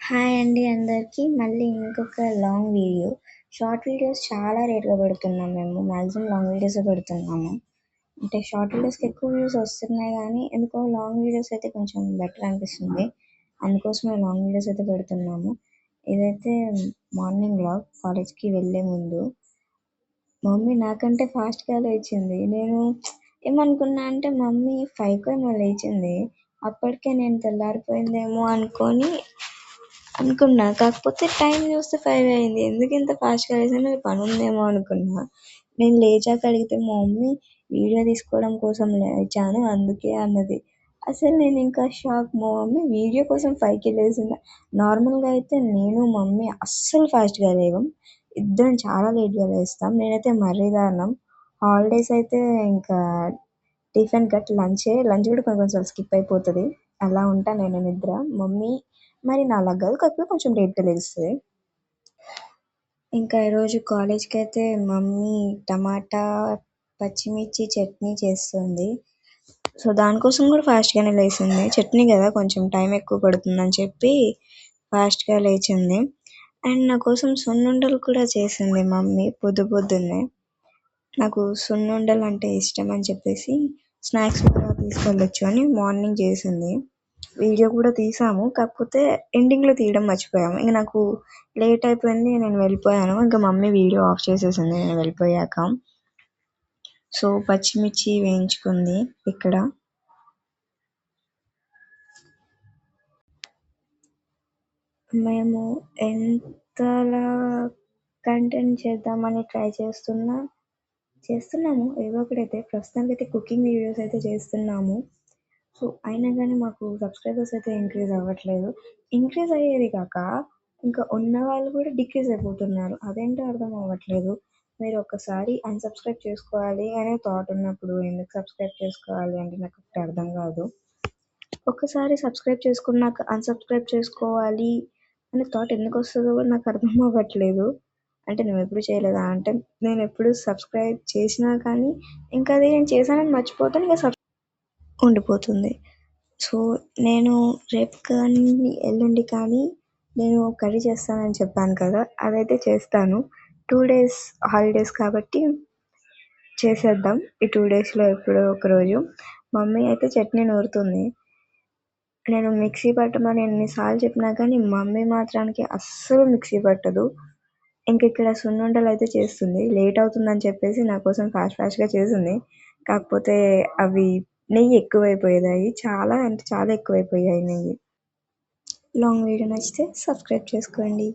Hi అండి అందరికీ. మళ్ళీ ఇంకొక లాంగ్ వీడియో. షార్ట్ వీడియోస్ చాలా రేర్‌గా పెడుతున్నాం మేము. మాక్సిమం లాంగ్ వీడియోసే పెడుతున్నాము. అంటే షార్ట్ వీడియోస్‌కి ఎక్కువ వ్యూస్ వస్తున్నాయి గానీ, ఎందుకో లాంగ్ వీడియోస్ అయితే కొంచెం బెటర్ అనిపిస్తుంది. అందుకోసమే లాంగ్ వీడియోస్ అయితే పెడుతున్నాము. ఇదైతే మార్నింగ్ వ్లాగ్ కాలేజ్‌కి వెళ్ళే ముందు. మమ్మీ నాకంటే ఫాస్ట్‌గా లేచింది. నేను ఏమనుకున్నా అంటే మమ్మీ 5కో ఏమో లేచింది. అప్పటికే నేను తెల్లారిపోయిందేమో అనుకున్నా. కాకపోతే టైం చూస్తే 5 అయింది. ఎందుకింత ఫాస్ట్‌గా లేచింది? పనుందేమో అనుకున్నా. నేను లేచాక అడిగితే మా మమ్మీ వీడియో తీసుకోవడం కోసం లేచాను అందుకే అన్నది. అసలు నేనింకా షాక్. మా మమ్మీ వీడియో కోసం 5కి లేచిందా? నార్మల్‌గా అయితే నేను, మమ్మీ అస్సలు ఫాస్ట్‌గా లేవం. ఇద్దరం చాలా లేట్‌గా లేస్తాం. నేనైతే మరీ దారుణం. హాలిడేస్ అయితే ఇంకా టిఫిన్ కట్ లంచ్ కూడా కొన్ని కొన్ని సార్లు స్కిప్ అయిపోతది. అలా ఉంటా నేను నిద్ర. మమ్మీ మరి నాలాగా కాదు. కాకపోతే కొంచెం లేట్‌గా లెగుస్తది. ఇంకా ఈరోజు కాలేజ్‌కైతే మమ్మీ టమాటా, పచ్చిమిర్చి చట్నీ చేస్తుంది. సో, దానికోసం కూడా ఫాస్ట్‌గానే లేసింది. చట్నీ కదా కొంచెం టైం ఎక్కువ పడుతుందని చెప్పి ఫాస్ట్‌గా లేచింది. అండ్ నా కోసం సున్నుండలు కూడా చేసింది మమ్మీ పొద్దున్నే. నాకు సున్నుండలంటే ఇష్టమని చెప్పేసి స్నాక్స్ కూడా తీసుకెళ్ళొచ్చు అని మార్నింగ్ చేసింది. వీడియో కూడా తీసాము. కాకపోతే ఎండింగ్‌లో తీయడం మర్చిపోయాము. ఇంక నాకు లేట్ అయిపోయింది. నేను వెళ్ళిపోయాను. ఇంక మమ్మీ వీడియో ఆఫ్ చేసేసింది నేను వెళ్ళిపోయాక. సో, పచ్చిమిర్చి వేయించుకుంది ఇక్కడ. మేము ఎంతలా కంటెంట్ చేద్దామని ట్రై చేస్తున్నాము ఏదో ఒకటైతే. ప్రస్తుతానికైతే కుకింగ్ వీడియోస్ అయితే చేస్తున్నాము. సో, అయినా గానీ మాకు సబ్స్క్రైబర్స్ అయితే ఇంక్రీజ్ అవ్వట్లేదు. ఇంక్రీజ్ అయ్యేది కాక ఇంకా ఉన్నవాళ్ళు కూడా డిక్రీజ్ అయిపోతున్నారు. అదేంటో అర్థం అవ్వట్లేదు. మీరు ఒక్కసారి అన్‌సబ్స్క్రైబ్ చేసుకోవాలి అనే థాట్ ఉన్నప్పుడు ఎందుకు సబ్స్క్రైబ్ చేసుకోవాలి అంటే నాకొకటి అర్థం కాదు. ఒక్కసారి సబ్స్క్రైబ్ చేసుకున్నాక అన్‌సబ్స్క్రైబ్ చేసుకోవాలి అనే థాట్ ఎందుకొస్తదో కూడా నాకు అర్థం అవ్వట్లేదు. అంటే నువ్వెప్పుడు చేయలేదా అంటే నేనెప్పుడు సబ్స్క్రైబ్ చేసినా కానీ ఇంకా అది నేను చేశానని మర్చిపోతాను. ఇంక ఉండిపోతుంది. సో, నేను రేపు కానీ, ఎల్లుండి కానీ నేను కర్రీ చేస్తానని చెప్పాను కదా! అదైతే చేస్తాను. 2 డేస్ హాలిడేస్ కాబట్టి చేసేద్దాం. ఈ 2 డేస్‌లో ఎప్పుడో ఒకరోజు. మమ్మీ అయితే చట్నీ నూరుతుంది. నేను మిక్సీ పట్టమని ఎన్ని సార్లు చెప్పినా కానీ మమ్మీ మాత్రానికి అస్సలు మిక్సీ పట్టదు. ఇంకిక్కడ సున్నుండలయితే చేస్తుంది. లేట్ అవుతుందని చెప్పేసి నా కోసం ఫాస్ట్‌గా చేసింది. కాకపోతే అవి నెయ్యి ఎక్కువైపోయాయి. చాలా అంటే చాలా ఎక్కువైపోయాయి నెయ్యి. లాంగ్ వీడియో నచ్చితే సబ్స్క్రైబ్ చేసుకోండి.